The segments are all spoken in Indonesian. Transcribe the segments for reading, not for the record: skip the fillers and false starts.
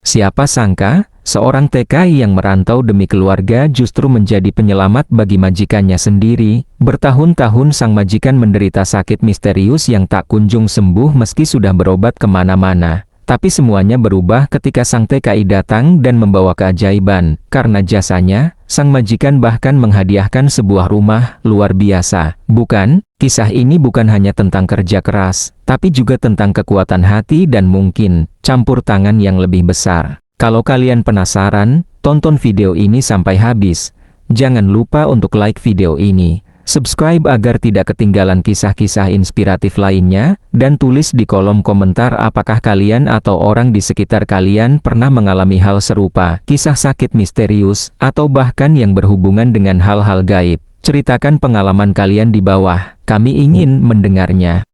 Siapa sangka, seorang TKI yang merantau demi keluarga justru menjadi penyelamat bagi majikannya sendiri. Bertahun-tahun sang majikan menderita sakit misterius yang tak kunjung sembuh meski sudah berobat kemana-mana. Tapi semuanya berubah ketika sang TKI datang dan membawa keajaiban. Karena jasanya, sang majikan bahkan menghadiahkan sebuah rumah luar biasa. Bukan, kisah ini bukan hanya tentang kerja keras, tapi juga tentang kekuatan hati dan mungkin campur tangan yang lebih besar. Kalau kalian penasaran, tonton video ini sampai habis. Jangan lupa untuk like video ini, subscribe agar tidak ketinggalan kisah-kisah inspiratif lainnya, dan tulis di kolom komentar apakah kalian atau orang di sekitar kalian pernah mengalami hal serupa, kisah sakit misterius, atau bahkan yang berhubungan dengan hal-hal gaib. Ceritakan pengalaman kalian di bawah, kami ingin mendengarnya.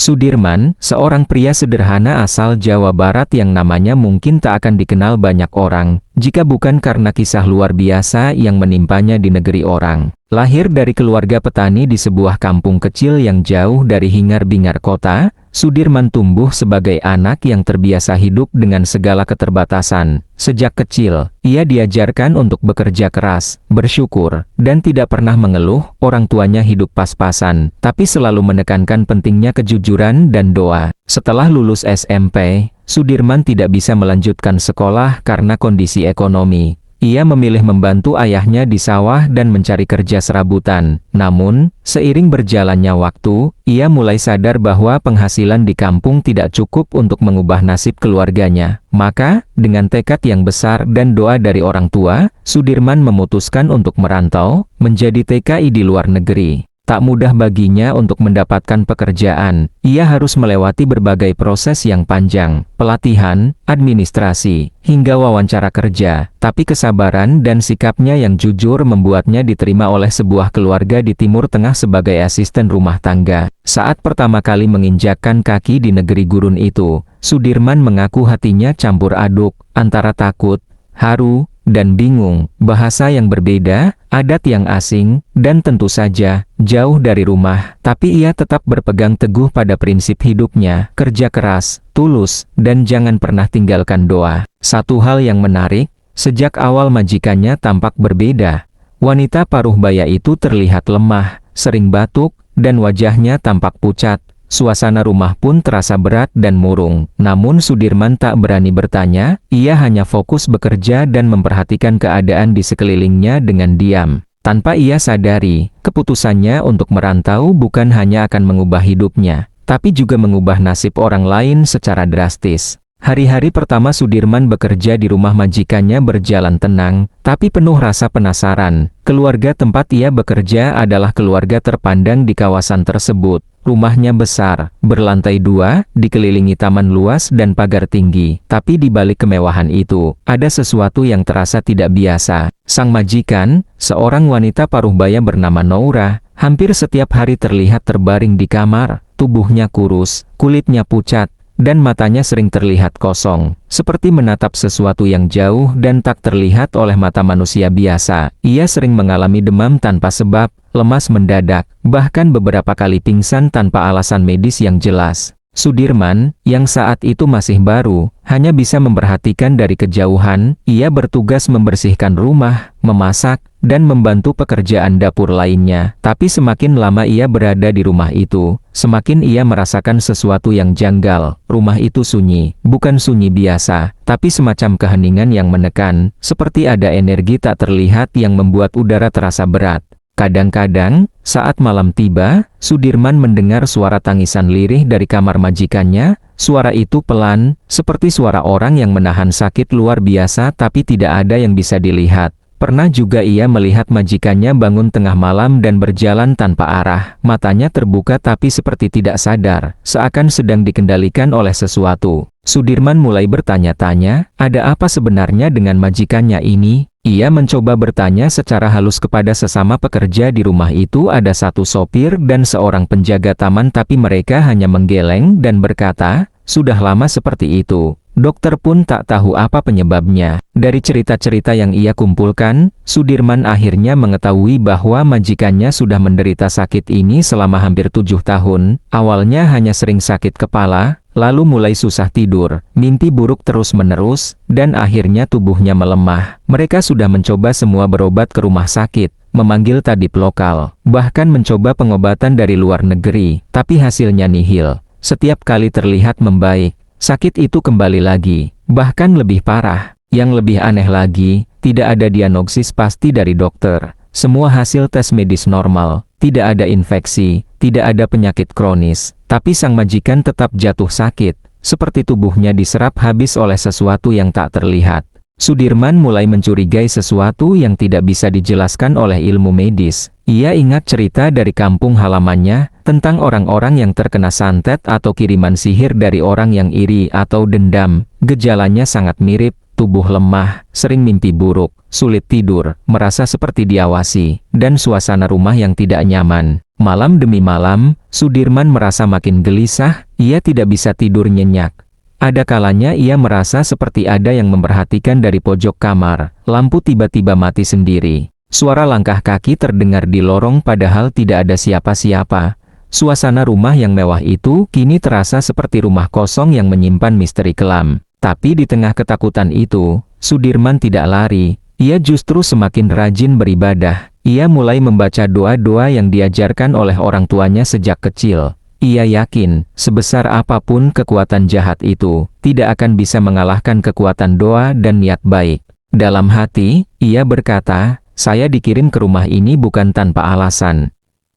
Sudirman, seorang pria sederhana asal Jawa Barat yang namanya mungkin tak akan dikenal banyak orang, jika bukan karena kisah luar biasa yang menimpanya di negeri orang. Lahir dari keluarga petani di sebuah kampung kecil yang jauh dari hingar-bingar kota, Sudirman tumbuh sebagai anak yang terbiasa hidup dengan segala keterbatasan. Sejak kecil, ia diajarkan untuk bekerja keras, bersyukur, dan tidak pernah mengeluh. Orang tuanya hidup pas-pasan, tapi selalu menekankan pentingnya kejujuran dan doa. Setelah lulus SMP, Sudirman tidak bisa melanjutkan sekolah karena kondisi ekonomi. Ia memilih membantu ayahnya di sawah dan mencari kerja serabutan. Namun, seiring berjalannya waktu, ia mulai sadar bahwa penghasilan di kampung tidak cukup untuk mengubah nasib keluarganya. Maka, dengan tekad yang besar dan doa dari orang tua, Sudirman memutuskan untuk merantau, menjadi TKI di luar negeri. Tak mudah baginya untuk mendapatkan pekerjaan. Ia harus melewati berbagai proses yang panjang, pelatihan, administrasi, hingga wawancara kerja. Tapi kesabaran dan sikapnya yang jujur membuatnya diterima oleh sebuah keluarga di Timur Tengah sebagai asisten rumah tangga. Saat pertama kali menginjakkan kaki di negeri gurun itu, Sudirman mengaku hatinya campur aduk, antara takut, haru, dan bingung. Bahasa yang berbeda, adat yang asing, dan tentu saja, jauh dari rumah. Tapi ia tetap berpegang teguh pada prinsip hidupnya, kerja keras, tulus, dan jangan pernah tinggalkan doa. Satu hal yang menarik, sejak awal majikannya tampak berbeda. Wanita paruh baya itu terlihat lemah, sering batuk, dan wajahnya tampak pucat. Suasana rumah pun terasa berat dan murung. Namun Sudirman tak berani bertanya, ia hanya fokus bekerja dan memperhatikan keadaan di sekelilingnya dengan diam. Tanpa ia sadari, keputusannya untuk merantau bukan hanya akan mengubah hidupnya, tapi juga mengubah nasib orang lain secara drastis. Hari-hari pertama Sudirman bekerja di rumah majikannya berjalan tenang, tapi penuh rasa penasaran. Keluarga tempat ia bekerja adalah keluarga terpandang di kawasan tersebut. Rumahnya besar, berlantai 2, dikelilingi taman luas dan pagar tinggi. Tapi di balik kemewahan itu, ada sesuatu yang terasa tidak biasa. Sang majikan, seorang wanita paruh baya bernama Noura, hampir setiap hari terlihat terbaring di kamar. Tubuhnya kurus, kulitnya pucat, dan matanya sering terlihat kosong, seperti menatap sesuatu yang jauh dan tak terlihat oleh mata manusia biasa. Ia sering mengalami demam tanpa sebab, lemas mendadak, bahkan beberapa kali pingsan tanpa alasan medis yang jelas. Sudirman, yang saat itu masih baru, hanya bisa memperhatikan dari kejauhan. Ia bertugas membersihkan rumah, memasak, dan membantu pekerjaan dapur lainnya. Tapi semakin lama ia berada di rumah itu, semakin ia merasakan sesuatu yang janggal. Rumah itu sunyi, bukan sunyi biasa, tapi semacam keheningan yang menekan, seperti ada energi tak terlihat yang membuat udara terasa berat. Kadang-kadang, saat malam tiba, Sudirman mendengar suara tangisan lirih dari kamar majikannya. Suara itu pelan, seperti suara orang yang menahan sakit luar biasa tapi tidak ada yang bisa dilihat. Pernah juga ia melihat majikannya bangun tengah malam dan berjalan tanpa arah. Matanya terbuka tapi seperti tidak sadar, seakan sedang dikendalikan oleh sesuatu. Sudirman mulai bertanya-tanya, ada apa sebenarnya dengan majikannya ini? Ia mencoba bertanya secara halus kepada sesama pekerja di rumah itu. Ada satu sopir dan seorang penjaga taman tapi mereka hanya menggeleng dan berkata, sudah lama seperti itu. Dokter pun tak tahu apa penyebabnya. Dari cerita-cerita yang ia kumpulkan, Sudirman akhirnya mengetahui bahwa majikannya sudah menderita sakit ini selama hampir 7 tahun. Awalnya hanya sering sakit kepala, lalu mulai susah tidur, mimpi buruk terus-menerus, dan akhirnya tubuhnya melemah. Mereka sudah mencoba semua berobat ke rumah sakit, memanggil tabib lokal, bahkan mencoba pengobatan dari luar negeri, tapi hasilnya nihil. Setiap kali terlihat membaik, sakit itu kembali lagi, bahkan lebih parah. Yang lebih aneh lagi, tidak ada diagnosis pasti dari dokter. Semua hasil tes medis normal, tidak ada infeksi, tidak ada penyakit kronis, tapi sang majikan tetap jatuh sakit, seperti tubuhnya diserap habis oleh sesuatu yang tak terlihat. Sudirman mulai mencurigai sesuatu yang tidak bisa dijelaskan oleh ilmu medis. Ia ingat cerita dari kampung halamannya, tentang orang-orang yang terkena santet atau kiriman sihir dari orang yang iri atau dendam. Gejalanya sangat mirip, tubuh lemah, sering mimpi buruk, sulit tidur, merasa seperti diawasi, dan suasana rumah yang tidak nyaman. Malam demi malam, Sudirman merasa makin gelisah, ia tidak bisa tidur nyenyak. Ada kalanya ia merasa seperti ada yang memperhatikan dari pojok kamar, lampu tiba-tiba mati sendiri. Suara langkah kaki terdengar di lorong padahal tidak ada siapa-siapa. Suasana rumah yang mewah itu kini terasa seperti rumah kosong yang menyimpan misteri kelam. Tapi di tengah ketakutan itu, Sudirman tidak lari, ia justru semakin rajin beribadah. Ia mulai membaca doa-doa yang diajarkan oleh orang tuanya sejak kecil. Ia yakin, sebesar apapun kekuatan jahat itu, tidak akan bisa mengalahkan kekuatan doa dan niat baik. Dalam hati, ia berkata, saya dikirim ke rumah ini bukan tanpa alasan.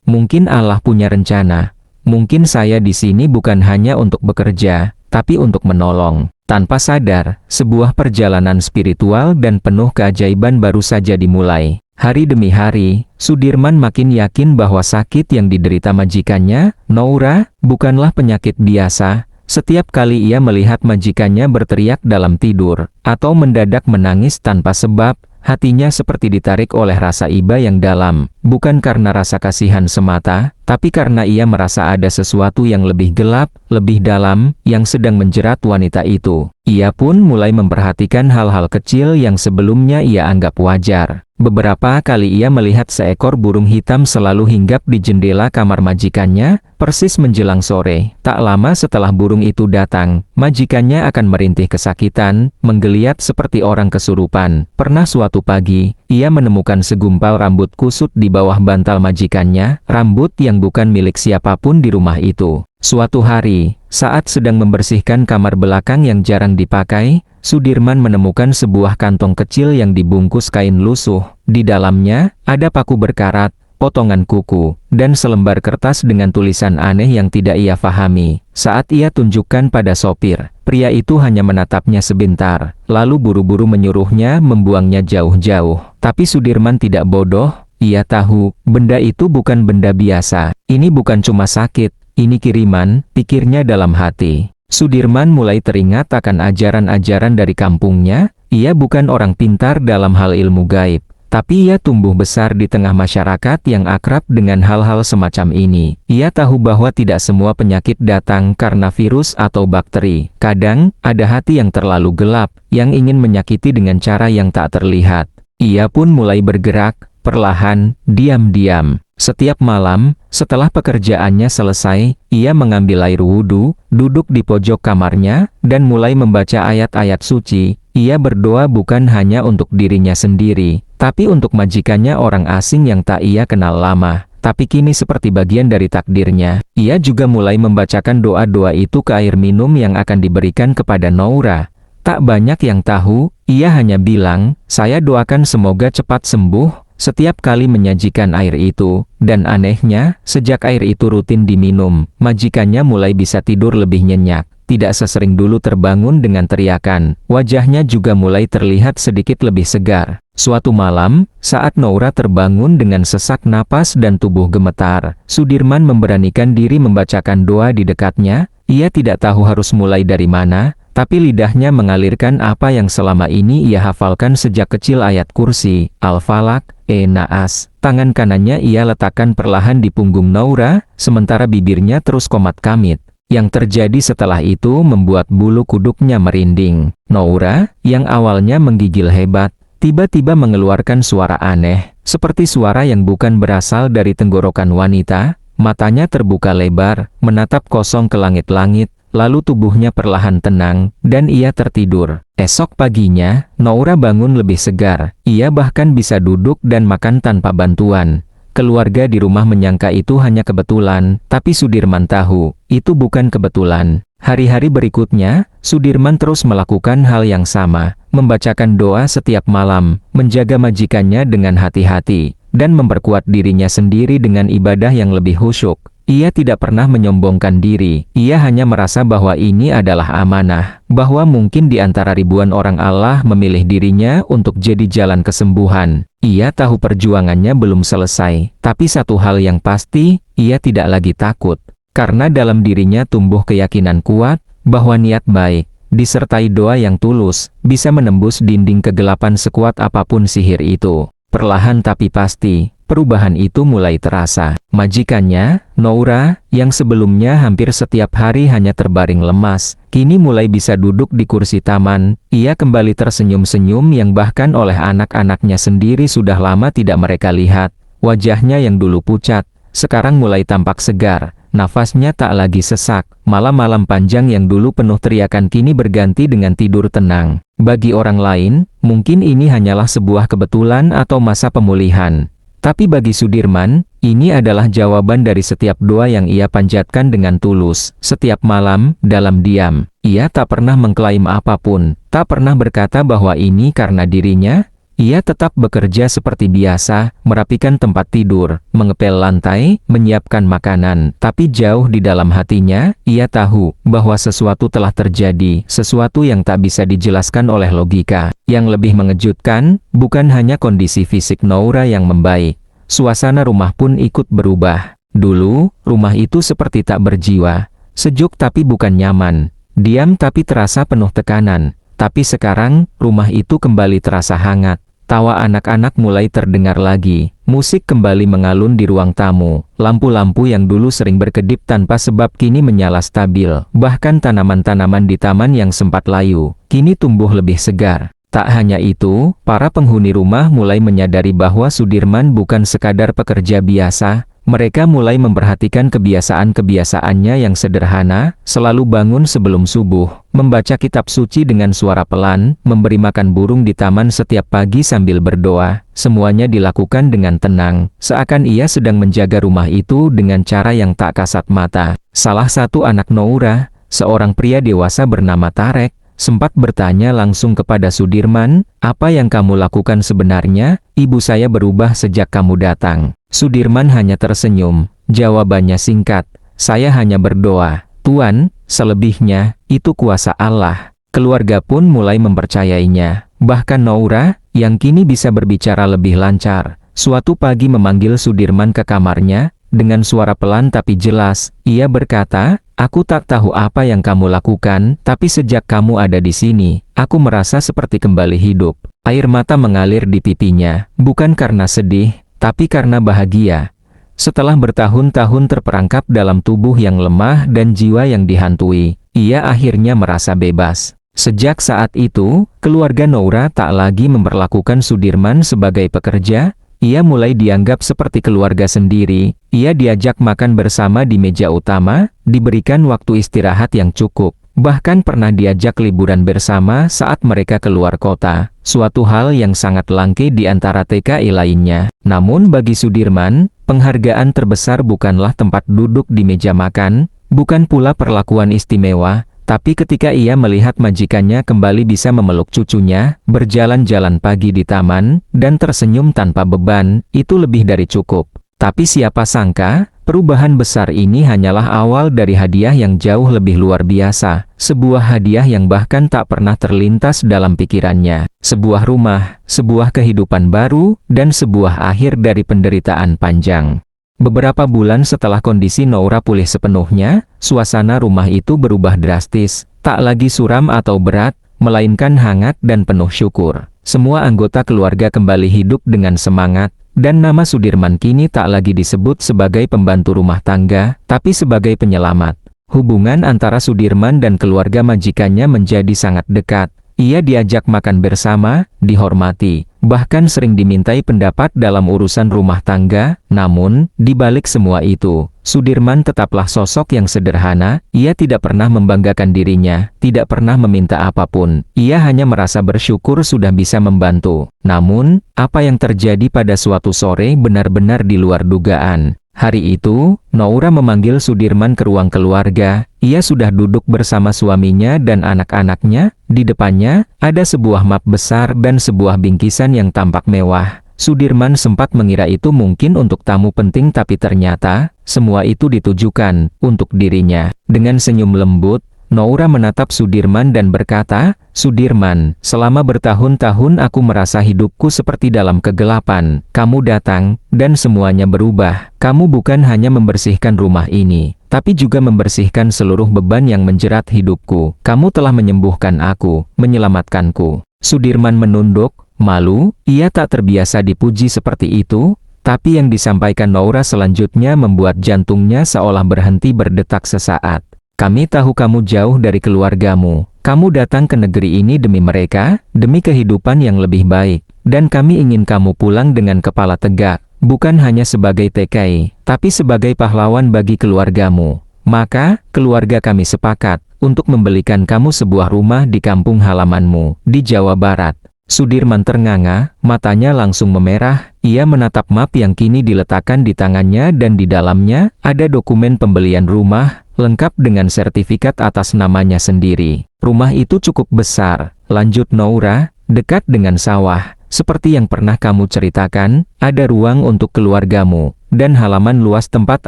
Mungkin Allah punya rencana. Mungkin saya di sini bukan hanya untuk bekerja, tapi untuk menolong. Tanpa sadar, sebuah perjalanan spiritual dan penuh keajaiban baru saja dimulai. Hari demi hari, Sudirman makin yakin bahwa sakit yang diderita majikannya, Noura, bukanlah penyakit biasa. Setiap kali ia melihat majikannya berteriak dalam tidur, atau mendadak menangis tanpa sebab, hatinya seperti ditarik oleh rasa iba yang dalam, bukan karena rasa kasihan semata, tapi karena ia merasa ada sesuatu yang lebih gelap, lebih dalam, yang sedang menjerat wanita itu. Ia pun mulai memperhatikan hal-hal kecil yang sebelumnya ia anggap wajar. Beberapa kali ia melihat seekor burung hitam selalu hinggap di jendela kamar majikannya, persis menjelang sore. Tak lama setelah burung itu datang, majikannya akan merintih kesakitan, menggeliat seperti orang kesurupan. Pernah suatu pagi, ia menemukan segumpal rambut kusut di bawah bantal majikannya, rambut yang bukan milik siapapun di rumah itu. Suatu hari, saat sedang membersihkan kamar belakang yang jarang dipakai, Sudirman menemukan sebuah kantong kecil yang dibungkus kain lusuh. Di dalamnya, ada paku berkarat, potongan kuku, dan selembar kertas dengan tulisan aneh yang tidak ia fahami. Saat ia tunjukkan pada sopir, pria itu hanya menatapnya sebentar, lalu buru-buru menyuruhnya membuangnya jauh-jauh. Tapi Sudirman tidak bodoh, ia tahu, benda itu bukan benda biasa. Ini bukan cuma sakit, ini kiriman, pikirnya dalam hati. Sudirman mulai teringat akan ajaran-ajaran dari kampungnya. Ia bukan orang pintar dalam hal ilmu gaib, tapi ia tumbuh besar di tengah masyarakat yang akrab dengan hal-hal semacam ini. Ia tahu bahwa tidak semua penyakit datang karena virus atau bakteri. Kadang, ada hati yang terlalu gelap, yang ingin menyakiti dengan cara yang tak terlihat. Ia pun mulai bergerak, perlahan, diam-diam. Setiap malam, setelah pekerjaannya selesai, ia mengambil air wudhu, duduk di pojok kamarnya, dan mulai membaca ayat-ayat suci. Ia berdoa bukan hanya untuk dirinya sendiri, tapi untuk majikannya orang asing yang tak ia kenal lama, tapi kini seperti bagian dari takdirnya. Ia juga mulai membacakan doa-doa itu ke air minum yang akan diberikan kepada Noura. Tak banyak yang tahu, ia hanya bilang, saya doakan semoga cepat sembuh. Setiap kali menyajikan air itu, dan anehnya, sejak air itu rutin diminum, majikannya mulai bisa tidur lebih nyenyak, tidak sesering dulu terbangun dengan teriakan, wajahnya juga mulai terlihat sedikit lebih segar. Suatu malam, saat Noura terbangun dengan sesak napas dan tubuh gemetar, Sudirman memberanikan diri membacakan doa di dekatnya. Ia tidak tahu harus mulai dari mana, tapi lidahnya mengalirkan apa yang selama ini ia hafalkan sejak kecil, ayat kursi, Al-Falaq, Naas. Tangan kanannya ia letakkan perlahan di punggung Noura, sementara bibirnya terus komat kamit. Yang terjadi setelah itu membuat bulu kuduknya merinding. Noura, yang awalnya menggigil hebat, tiba-tiba mengeluarkan suara aneh, seperti suara yang bukan berasal dari tenggorokan wanita. Matanya terbuka lebar, menatap kosong ke langit-langit, lalu tubuhnya perlahan tenang, dan ia tertidur. Esok paginya, Noura bangun lebih segar. Ia bahkan bisa duduk dan makan tanpa bantuan. Keluarga di rumah menyangka itu hanya kebetulan, tapi Sudirman tahu, itu bukan kebetulan. Hari-hari berikutnya, Sudirman terus melakukan hal yang sama, membacakan doa setiap malam, menjaga majikannya dengan hati-hati, dan memperkuat dirinya sendiri dengan ibadah yang lebih khusyuk. Ia tidak pernah menyombongkan diri, ia hanya merasa bahwa ini adalah amanah, bahwa mungkin di antara ribuan orang Allah memilih dirinya untuk jadi jalan kesembuhan. Ia tahu perjuangannya belum selesai, tapi satu hal yang pasti, ia tidak lagi takut. Karena dalam dirinya tumbuh keyakinan kuat, bahwa niat baik, disertai doa yang tulus, bisa menembus dinding kegelapan sekuat apapun sihir itu. Perlahan tapi pasti, perubahan itu mulai terasa. Majikannya, Noura, yang sebelumnya hampir setiap hari hanya terbaring lemas, kini mulai bisa duduk di kursi taman. Ia kembali tersenyum-senyum yang bahkan oleh anak-anaknya sendiri sudah lama tidak mereka lihat. Wajahnya yang dulu pucat, sekarang mulai tampak segar. Nafasnya tak lagi sesak. Malam-malam panjang yang dulu penuh teriakan kini berganti dengan tidur tenang. Bagi orang lain, mungkin ini hanyalah sebuah kebetulan atau masa pemulihan. Tapi bagi Sudirman, ini adalah jawaban dari setiap doa yang ia panjatkan dengan tulus. Setiap malam, dalam diam, ia tak pernah mengklaim apapun, tak pernah berkata bahwa ini karena dirinya. Ia tetap bekerja seperti biasa, merapikan tempat tidur, mengepel lantai, menyiapkan makanan. Tapi jauh di dalam hatinya, ia tahu bahwa sesuatu telah terjadi, sesuatu yang tak bisa dijelaskan oleh logika. Yang lebih mengejutkan, bukan hanya kondisi fisik Noura yang membaik, suasana rumah pun ikut berubah. Dulu, rumah itu seperti tak berjiwa, sejuk tapi bukan nyaman, diam tapi terasa penuh tekanan. Tapi sekarang, rumah itu kembali terasa hangat. Tawa anak-anak mulai terdengar lagi. Musik kembali mengalun di ruang tamu. Lampu-lampu yang dulu sering berkedip tanpa sebab kini menyala stabil. Bahkan tanaman-tanaman di taman yang sempat layu, kini tumbuh lebih segar. Tak hanya itu, para penghuni rumah mulai menyadari bahwa Sudirman bukan sekadar pekerja biasa. Mereka mulai memperhatikan kebiasaan-kebiasaannya yang sederhana, selalu bangun sebelum subuh, membaca kitab suci dengan suara pelan, memberi makan burung di taman setiap pagi sambil berdoa. Semuanya dilakukan dengan tenang, seakan ia sedang menjaga rumah itu dengan cara yang tak kasat mata. Salah satu anak Noura, seorang pria dewasa bernama Tarek, sempat bertanya langsung kepada Sudirman, "Apa yang kamu lakukan sebenarnya? Ibu saya berubah sejak kamu datang." Sudirman hanya tersenyum. Jawabannya singkat, "Saya hanya berdoa, Tuan, selebihnya, itu kuasa Allah." Keluarga pun mulai mempercayainya. Bahkan Noura, yang kini bisa berbicara lebih lancar, suatu pagi memanggil Sudirman ke kamarnya, dengan suara pelan tapi jelas. Ia berkata, "Aku tak tahu apa yang kamu lakukan, tapi sejak kamu ada di sini, aku merasa seperti kembali hidup." Air mata mengalir di pipinya, bukan karena sedih, tapi karena bahagia. Setelah bertahun-tahun terperangkap dalam tubuh yang lemah dan jiwa yang dihantui, ia akhirnya merasa bebas. Sejak saat itu, keluarga Noura tak lagi memperlakukan Sudirman sebagai pekerja. Ia mulai dianggap seperti keluarga sendiri. Ia diajak makan bersama di meja utama, diberikan waktu istirahat yang cukup. Bahkan pernah diajak liburan bersama saat mereka keluar kota, suatu hal yang sangat langka di antara TKI lainnya. Namun bagi Sudirman, penghargaan terbesar bukanlah tempat duduk di meja makan, bukan pula perlakuan istimewa, tapi ketika ia melihat majikannya kembali bisa memeluk cucunya, berjalan-jalan pagi di taman, dan tersenyum tanpa beban, itu lebih dari cukup. Tapi siapa sangka, perubahan besar ini hanyalah awal dari hadiah yang jauh lebih luar biasa. Sebuah hadiah yang bahkan tak pernah terlintas dalam pikirannya. Sebuah rumah, sebuah kehidupan baru, dan sebuah akhir dari penderitaan panjang. Beberapa bulan setelah kondisi Noura pulih sepenuhnya, suasana rumah itu berubah drastis. Tak lagi suram atau berat, melainkan hangat dan penuh syukur. Semua anggota keluarga kembali hidup dengan semangat. Dan nama Sudirman kini tak lagi disebut sebagai pembantu rumah tangga, tapi sebagai penyelamat. Hubungan antara Sudirman dan keluarga majikannya menjadi sangat dekat. Ia diajak makan bersama, dihormati, bahkan sering dimintai pendapat dalam urusan rumah tangga. Namun, di balik semua itu, Sudirman tetaplah sosok yang sederhana. Ia tidak pernah membanggakan dirinya, tidak pernah meminta apapun. Ia hanya merasa bersyukur sudah bisa membantu. Namun, apa yang terjadi pada suatu sore benar-benar di luar dugaan. Hari itu, Noura memanggil Sudirman ke ruang keluarga. Ia sudah duduk bersama suaminya dan anak-anaknya. Di depannya, ada sebuah map besar dan sebuah bingkisan yang tampak mewah. Sudirman sempat mengira itu mungkin untuk tamu penting, tapi ternyata, semua itu ditujukan untuk dirinya. Dengan senyum lembut, Noura menatap Sudirman dan berkata, "Sudirman, selama bertahun-tahun aku merasa hidupku seperti dalam kegelapan. Kamu datang, dan semuanya berubah. Kamu bukan hanya membersihkan rumah ini, tapi juga membersihkan seluruh beban yang menjerat hidupku. Kamu telah menyembuhkan aku, menyelamatkanku." Sudirman menunduk, malu. Ia tak terbiasa dipuji seperti itu. Tapi yang disampaikan Noura selanjutnya membuat jantungnya seolah berhenti berdetak sesaat. "Kami tahu kamu jauh dari keluargamu. Kamu datang ke negeri ini demi mereka, demi kehidupan yang lebih baik. Dan kami ingin kamu pulang dengan kepala tegak, bukan hanya sebagai TKI, tapi sebagai pahlawan bagi keluargamu. Maka, keluarga kami sepakat untuk membelikan kamu sebuah rumah di kampung halamanmu, di Jawa Barat." Sudirman ternganga, matanya langsung memerah. Ia menatap map yang kini diletakkan di tangannya dan di dalamnya ada dokumen pembelian rumah, lengkap dengan sertifikat atas namanya sendiri. "Rumah itu cukup besar," lanjut Noura, "dekat dengan sawah. Seperti yang pernah kamu ceritakan, ada ruang untuk keluargamu, dan halaman luas tempat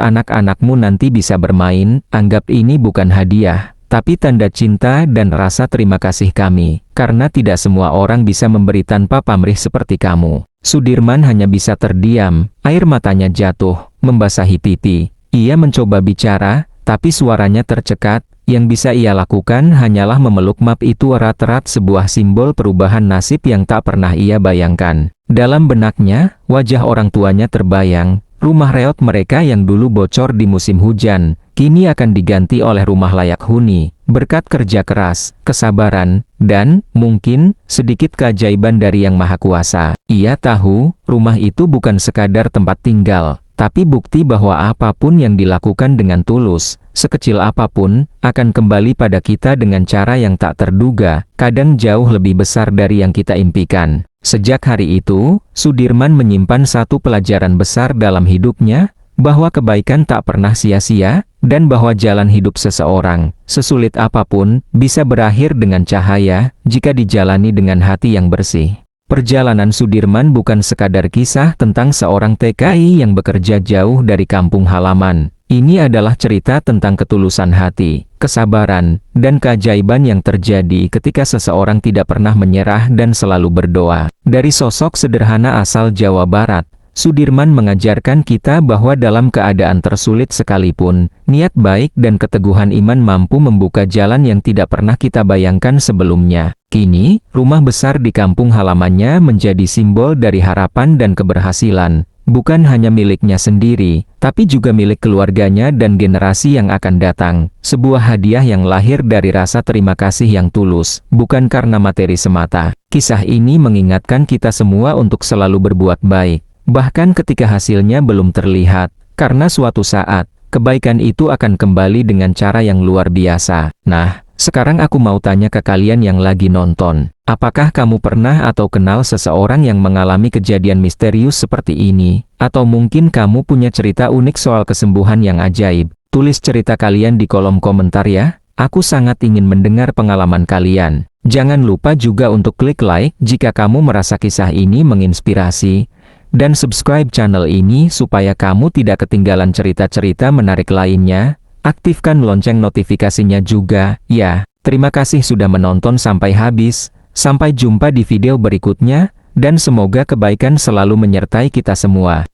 anak-anakmu nanti bisa bermain. Anggap ini bukan hadiah, tapi tanda cinta dan rasa terima kasih kami, karena tidak semua orang bisa memberi tanpa pamrih seperti kamu." Sudirman hanya bisa terdiam, air matanya jatuh, membasahi pipi. Ia mencoba bicara, tapi suaranya tercekat. Yang bisa ia lakukan hanyalah memeluk map itu erat-erat, sebuah simbol perubahan nasib yang tak pernah ia bayangkan. Dalam benaknya, wajah orang tuanya terbayang. Rumah reot mereka yang dulu bocor di musim hujan, kini akan diganti oleh rumah layak huni, berkat kerja keras, kesabaran, dan, mungkin, sedikit keajaiban dari Yang Maha Kuasa. Ia tahu, rumah itu bukan sekadar tempat tinggal, tapi bukti bahwa apapun yang dilakukan dengan tulus, sekecil apapun, akan kembali pada kita dengan cara yang tak terduga, kadang jauh lebih besar dari yang kita impikan. Sejak hari itu, Sudirman menyimpan satu pelajaran besar dalam hidupnya, bahwa kebaikan tak pernah sia-sia, dan bahwa jalan hidup seseorang, sesulit apapun, bisa berakhir dengan cahaya, jika dijalani dengan hati yang bersih. Perjalanan Sudirman bukan sekadar kisah tentang seorang TKI yang bekerja jauh dari kampung halaman. Ini adalah cerita tentang ketulusan hati, kesabaran, dan keajaiban yang terjadi ketika seseorang tidak pernah menyerah dan selalu berdoa. Dari sosok sederhana asal Jawa Barat, Sudirman mengajarkan kita bahwa dalam keadaan tersulit sekalipun, niat baik dan keteguhan iman mampu membuka jalan yang tidak pernah kita bayangkan sebelumnya. Kini, rumah besar di kampung halamannya menjadi simbol dari harapan dan keberhasilan. Bukan hanya miliknya sendiri, tapi juga milik keluarganya dan generasi yang akan datang. Sebuah hadiah yang lahir dari rasa terima kasih yang tulus, bukan karena materi semata. Kisah ini mengingatkan kita semua untuk selalu berbuat baik, bahkan ketika hasilnya belum terlihat, karena suatu saat, kebaikan itu akan kembali dengan cara yang luar biasa. Nah, sekarang aku mau tanya ke kalian yang lagi nonton. Apakah kamu pernah atau kenal seseorang yang mengalami kejadian misterius seperti ini? Atau mungkin kamu punya cerita unik soal kesembuhan yang ajaib? Tulis cerita kalian di kolom komentar ya. Aku sangat ingin mendengar pengalaman kalian. Jangan lupa juga untuk klik like jika kamu merasa kisah ini menginspirasi. Dan subscribe channel ini supaya kamu tidak ketinggalan cerita-cerita menarik lainnya. Aktifkan lonceng notifikasinya juga, ya. Terima kasih sudah menonton sampai habis. Sampai jumpa di video berikutnya, dan semoga kebaikan selalu menyertai kita semua.